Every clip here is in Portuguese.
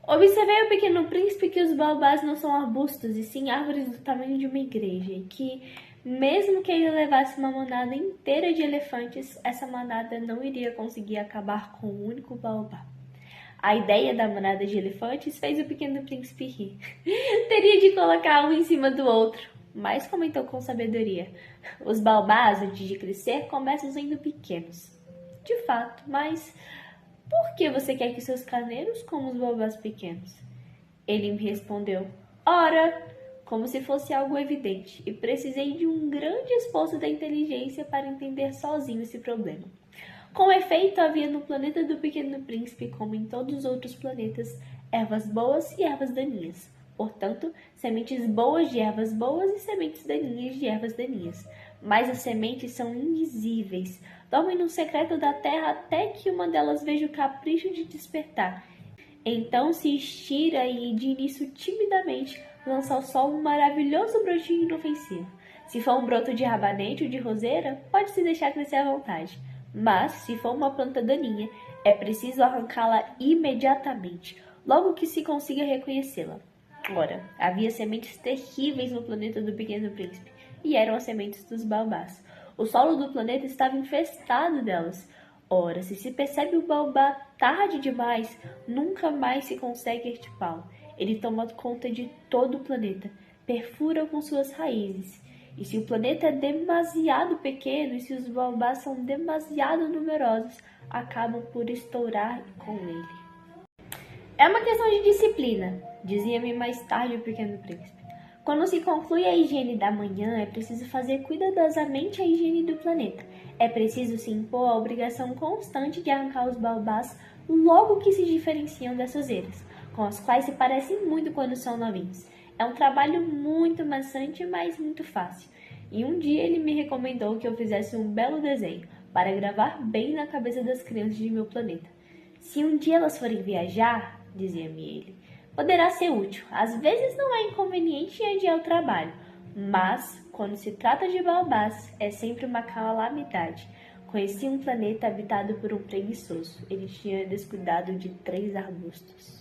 Observei o Pequeno Príncipe que os baobás não são arbustos, e sim árvores do tamanho de uma igreja, e que, mesmo que ele levasse uma manada inteira de elefantes, essa manada não iria conseguir acabar com um único baobá. A ideia da manada de elefantes fez o Pequeno Príncipe rir. Teria de colocar um em cima do outro, mas comentou com sabedoria. Os baobás, antes de crescer, começam sendo pequenos. De fato, mas por que você quer que seus carneiros comam os baobás pequenos? Ele me respondeu, ora, como se fosse algo evidente, e precisei de um grande esforço da inteligência para entender sozinho esse problema. Com efeito, havia no planeta do Pequeno Príncipe, como em todos os outros planetas, ervas boas e ervas daninhas. Portanto, sementes boas de ervas boas e sementes daninhas de ervas daninhas. Mas as sementes são invisíveis, dormem no secreto da terra até que uma delas veja o capricho de despertar. Então se estira e, de início timidamente, lança ao sol um maravilhoso brotinho inofensivo. Se for um broto de rabanete ou de roseira, pode-se deixar crescer à vontade. Mas, se for uma planta daninha, é preciso arrancá-la imediatamente, logo que se consiga reconhecê-la. Ora, havia sementes terríveis no planeta do Pequeno Príncipe, e eram as sementes dos baobás. O solo do planeta estava infestado delas. Ora, se percebe o baobá tarde demais, nunca mais se consegue extirpá-lo. Ele toma conta de todo o planeta, perfura com suas raízes. E se o planeta é demasiado pequeno e se os baobás são demasiado numerosos, acabam por estourar com ele. É uma questão de disciplina, dizia-me mais tarde o Pequeno Príncipe. Quando se conclui a higiene da manhã, é preciso fazer cuidadosamente a higiene do planeta. É preciso se impor a obrigação constante de arrancar os baobás logo que se diferenciam das suzeiras, com as quais se parecem muito quando são novinhos. É um trabalho muito maçante, mas muito fácil. E um dia ele me recomendou que eu fizesse um belo desenho para gravar bem na cabeça das crianças de meu planeta. Se um dia elas forem viajar, dizia-me ele, poderá ser útil. Às vezes não é inconveniente em adiar o trabalho, mas, quando se trata de baobás, é sempre uma calamidade. Conheci um planeta habitado por um preguiçoso. Ele tinha descuidado de 3 arbustos.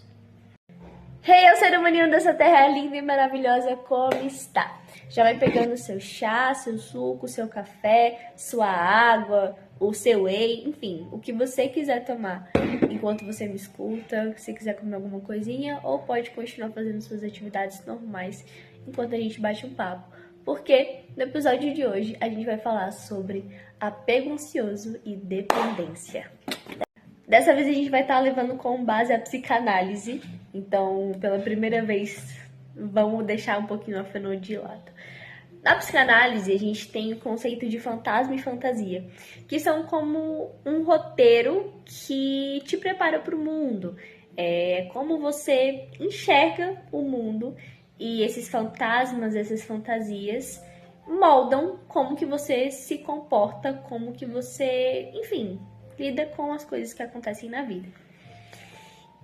Hey, ser humaninho dessa terra linda e maravilhosa, como está? Já vai pegando seu chá, seu suco, seu café, sua água, o seu whey, enfim, o que você quiser tomar enquanto você me escuta, se quiser comer alguma coisinha, ou pode continuar fazendo suas atividades normais enquanto a gente bate um papo. Porque no episódio de hoje a gente vai falar sobre apego ansioso e dependência. Dessa vez a gente vai estar levando como base a psicanálise. Então, pela primeira vez, vamos deixar um pouquinho a fenô de lado. Na psicanálise, a gente tem o conceito de fantasma e fantasia, que são como um roteiro que te prepara para o mundo. É como você enxerga o mundo e esses fantasmas, essas fantasias moldam como que você se comporta, como que você, enfim, lida com as coisas que acontecem na vida.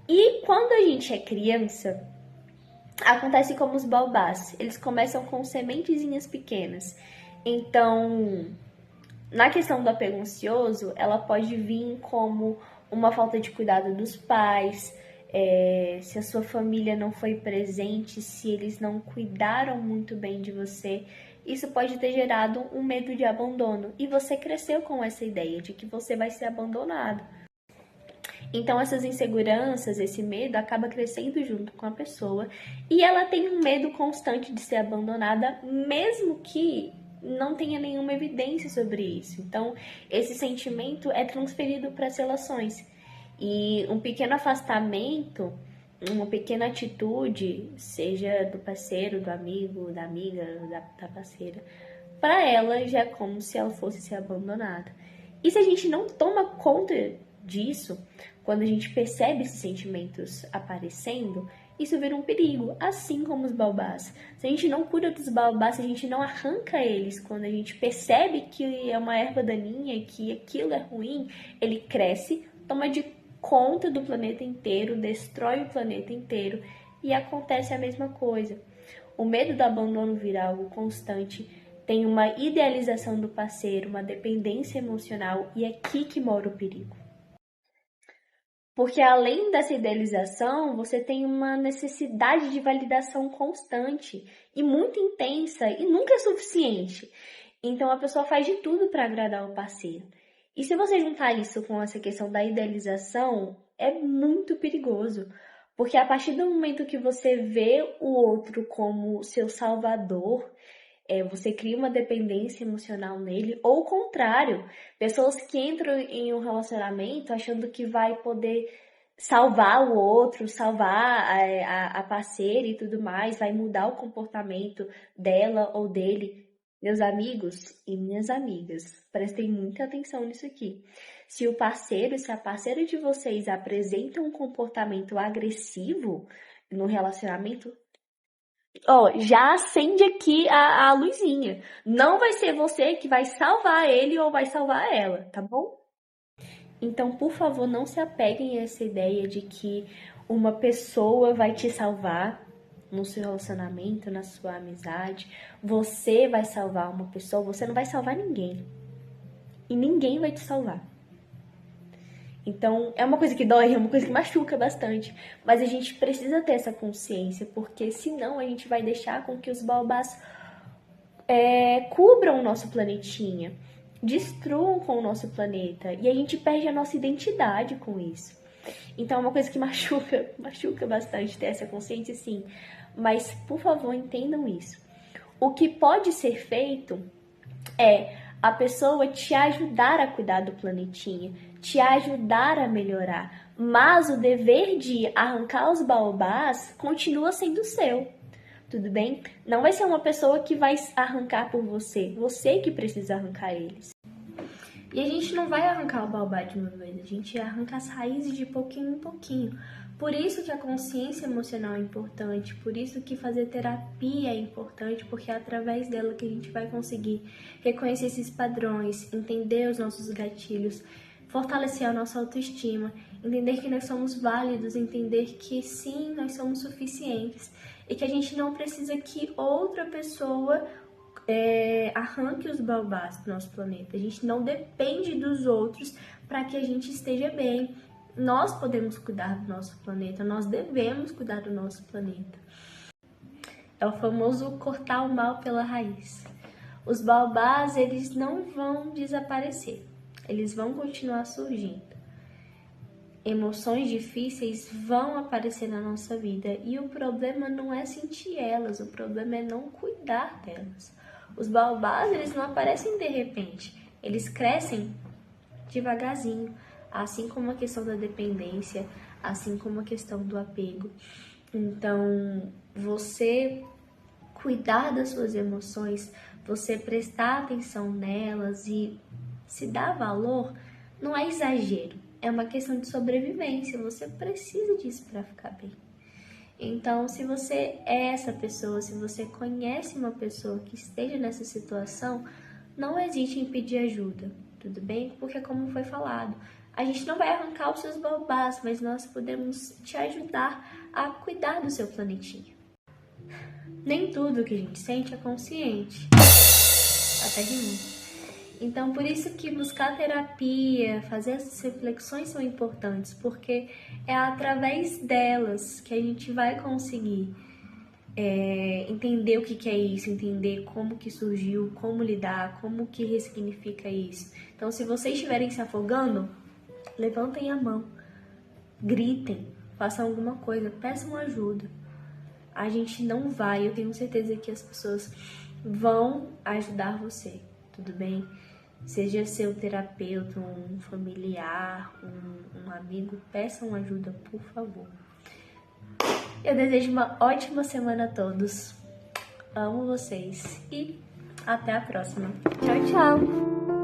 E quando a gente é criança, acontece como os baobás. Eles começam com sementezinhas pequenas. Então, na questão do apego ansioso, ela pode vir como uma falta de cuidado dos pais, se a sua família não foi presente, se eles não cuidaram muito bem de você. Isso pode ter gerado um medo de abandono. E você cresceu com essa ideia de que você vai ser abandonado. Então, essas inseguranças, esse medo acaba crescendo junto com a pessoa e ela tem um medo constante de ser abandonada, mesmo que não tenha nenhuma evidência sobre isso. Então, esse sentimento é transferido para as relações. E um pequeno afastamento, uma pequena atitude, seja do parceiro, do amigo, da amiga, da parceira, para ela já é como se ela fosse ser abandonada. E se a gente não toma conta disso, quando a gente percebe esses sentimentos aparecendo, isso vira um perigo, assim como os baobás. Se a gente não cuida dos baobás, se a gente não arranca eles, quando a gente percebe que é uma erva daninha, que aquilo é ruim, ele cresce, toma de conta do planeta inteiro, destrói o planeta inteiro e acontece a mesma coisa. O medo do abandono vira algo constante, tem uma idealização do parceiro, uma dependência emocional e é aqui que mora o perigo. Porque além dessa idealização, você tem uma necessidade de validação constante e muito intensa e nunca é suficiente. Então a pessoa faz de tudo para agradar o parceiro. E se você juntar isso com essa questão da idealização, é muito perigoso. Porque a partir do momento que você vê o outro como seu salvador, você cria uma dependência emocional nele, ou o contrário, pessoas que entram em um relacionamento achando que vai poder salvar o outro, salvar a parceira e tudo mais, vai mudar o comportamento dela ou dele. Meus amigos e minhas amigas, prestem muita atenção nisso aqui. Se o parceiro, se a parceira de vocês apresenta um comportamento agressivo no relacionamento, já acende aqui a luzinha. Não vai ser você que vai salvar ele ou vai salvar ela, tá bom? Então, por favor, não se apeguem a essa ideia de que uma pessoa vai te salvar no seu relacionamento, na sua amizade. Você vai salvar uma pessoa, você não vai salvar ninguém. E ninguém vai te salvar. Então, é uma coisa que dói, é uma coisa que machuca bastante. Mas a gente precisa ter essa consciência, porque senão a gente vai deixar com que os baobás cubram o nosso planetinha, destruam com o nosso planeta. E a gente perde a nossa identidade com isso. Então, é uma coisa que machuca bastante ter essa consciência, sim. Mas, por favor, entendam isso. O que pode ser feito é a pessoa te ajudar a cuidar do planetinha, te ajudar a melhorar. Mas o dever de arrancar os baobás continua sendo seu. Tudo bem? Não vai ser uma pessoa que vai arrancar por você. Você que precisa arrancar eles. E a gente não vai arrancar o baobá de uma vez. A gente arranca as raízes de pouquinho em pouquinho. Por isso que a consciência emocional é importante, por isso que fazer terapia é importante, porque é através dela que a gente vai conseguir reconhecer esses padrões, entender os nossos gatilhos, fortalecer a nossa autoestima, entender que nós somos válidos, entender que sim, nós somos suficientes e que a gente não precisa que outra pessoa arranque os baobás do nosso planeta. A gente não depende dos outros para que a gente esteja bem. Nós podemos cuidar do nosso planeta, nós devemos cuidar do nosso planeta. É o famoso cortar o mal pela raiz. Os baobás, eles não vão desaparecer, eles vão continuar surgindo. Emoções difíceis vão aparecer na nossa vida e o problema não é sentir elas, o problema é não cuidar delas. Os baobás, eles não aparecem de repente, eles crescem devagarzinho. Assim como a questão da dependência, assim como a questão do apego. Então, você cuidar das suas emoções, você prestar atenção nelas e se dar valor, não é exagero, é uma questão de sobrevivência. Você precisa disso para ficar bem. Então, se você é essa pessoa, se você conhece uma pessoa que esteja nessa situação, não hesite em pedir ajuda, tudo bem? Porque, como foi falado, a gente não vai arrancar os seus baobás, mas nós podemos te ajudar a cuidar do seu planetinha. Nem tudo que a gente sente é consciente. Até rimou. Então, por isso que buscar terapia, fazer essas reflexões são importantes, porque é através delas que a gente vai conseguir entender o que é isso, entender como que surgiu, como lidar, como que ressignifica isso. Então, se vocês estiverem se afogando, levantem a mão, gritem, façam alguma coisa, peçam ajuda. A gente não vai, eu tenho certeza que as pessoas vão ajudar você, tudo bem? Seja seu terapeuta, um familiar, um amigo, peçam ajuda, por favor. Eu desejo uma ótima semana a todos. Amo vocês e até a próxima. Tchau, tchau!